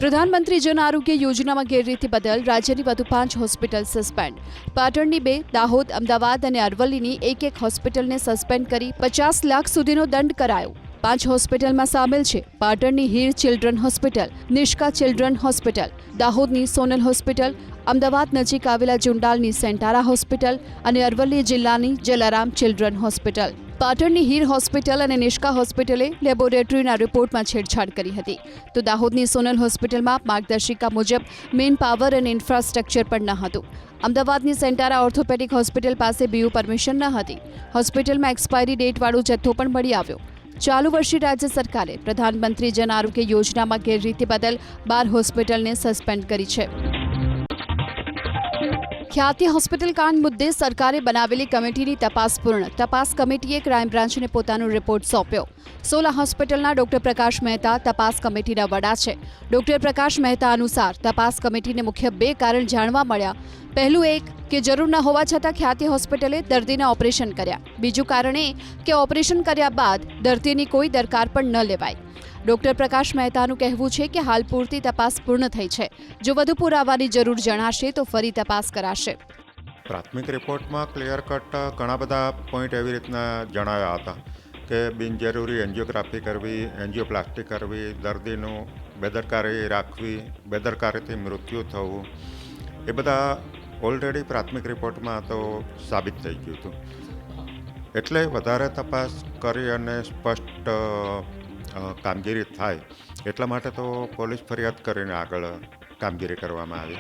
પ્રધાનમંત્રી જન આરોગ્ય યોજનામાં ગેરરીતિ બદલ રાજ્યની વધુ 5 હોસ્પિટલ સસ્પેન્ડ. પાટણની 2, દાહોદ, અમદાવાદ અને અરવલ્લીની એક હોસ્પિટલને સસ્પેન્ડ કરી 50 લાખ સુધીનો દંડ કરાયો. 5 હોસ્પિટલમાં સામેલ છે પાટણની Heer children hospital, Nishka children hospital, દાહોદની સોનલ હોસ્પિટલ, અમદાવાદ નજીક આવેલા જુંડાલની સેન્ટારા હોસ્પિટલ અને અરવલ્લી જિલ્લાની જલારામ ચિલ્ડ્રન હોસ્પિટલ. પાટણની હીર હોસ્પિટલ અને નિષ્કા હોસ્પિટલે લેબોરેટરીના રિપોર્ટમાં છેડછાડ કરી હતી, તો દાહોદની સોનલ હોસ્પિટલમાં માર્ગદર્શિકા મુજબ મેઇન પાવર અને ઇન્ફ્રાસ્ટ્રક્ચર પણ ન હતું. અમદાવાદની સેન્ટારા ઓર્થોપેડિક હોસ્પિટલ પાસે બીયુ પરમિશન ન હતી. હોસ્પિટલમાં એક્સપાયરી ડેટવાળો જથ્થો પણ મળી આવ્યો. ચાલુ વર્ષે રાજ્ય સરકારે પ્રધાનમંત્રી જન આરોગ્ય યોજનામાં ગેરરીતિ બદલ 12 હોસ્પિટલને સસ્પેન્ડ કરી છે. ખ્યાતિ હોસ્પિટલ કાંડ મુદ્દે સરકારે બનાવેલી કમિટીની તપાસ પૂર્ણ. તપાસ કમિટીએ ક્રાઇમ બ્રાન્ચને પોતાનો રિપોર્ટ સોંપ્યો. સોલા હોસ્પિટલના ડોક્ટર પ્રકાશ મહેતા તપાસ કમિટીના વડા છે. ડોક્ટર પ્રકાશ મહેતા અનુસાર તપાસ કમિટીને મુખ્ય 2 કારણ જાણવા મળ્યા. પહેલું એક કે જરૂર ન હોવા છતાં ખ્યાતિ હોસ્પિટલે દર્દીના ઓપરેશન કર્યા. બીજું કારણ એ કે ઓપરેશન કર્યા બાદ દર્દીની કોઈ દરકાર પણ ન લેવાય. ડોક્ટર પ્રકાશ મહેતાનું કહેવું છે કે હાલ પૂરતી તપાસ પૂર્ણ થઈ છે. જો વધુ પુરાવાની જરૂર જણાશે તો ફરી તપાસ કરાશે. પ્રાથમિક રિપોર્ટમાં ક્લિયર કટ ઘણા બધા પોઈન્ટ એવી રીતના જણાવ્યા હતા કે બિનજરૂરી એન્જિયોગ્રાફી કરવી, એન્જિયોપ્લાસ્ટી કરવી, દર્દીનું બેદરકારી રાખવી, બેદરકારીથી મૃત્યુ થવું, એ બધા ઓલરેડી પ્રાથમિક રિપોર્ટમાં તો સાબિત થઈ ગયું હતું. એટલે વધારે તપાસ કરી અને સ્પષ્ટ કામગીરી થાય એટલા માટે તો પોલીસ ફરિયાદ કરીને આગળ કામગીરી કરવામાં આવી.